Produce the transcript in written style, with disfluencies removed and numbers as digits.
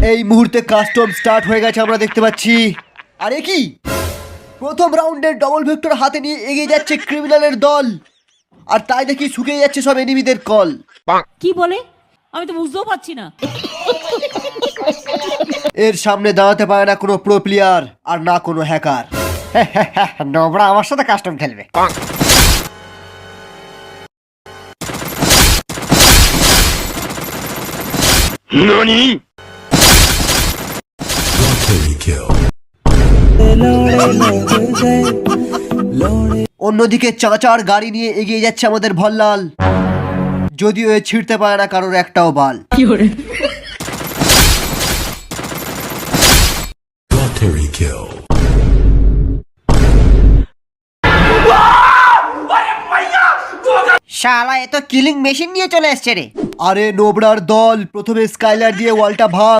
এই মুহূর্তে custom start হয়ে গেছে আমরা দেখতে পাচ্ছি। আরে কি প্রথম রাউন্ডের ডবল ভেক্টর হাতে নিয়ে এগিয়ে যাচ্ছে ক্রিমিনালের দল, আর তাই দেখি শুকিয়ে যাচ্ছে সব এনিমিদের কল। কি বলে আমি তো বুঝতেও পারছি না। এর সামনে দাঁড়াতে পারে না কোনো প্রো প্লেয়ার আর না কোনো হ্যাকার। নোবরা আমার সাথে কাস্টম খেলবে। অন্যদিকে চাচার গাড়ি নিয়ে এগিয়ে যাচ্ছে আমাদের ভল্লাল, যদিও এ ছিঁড়তে পারে না কারোর একটাও বাল। শালা এ তো কিলিং মেশিন নিয়ে চলে এসছে রে। আরে নোবরার দল প্রথমে স্কাইলার দিয়ে ওয়ালটা ভাগ।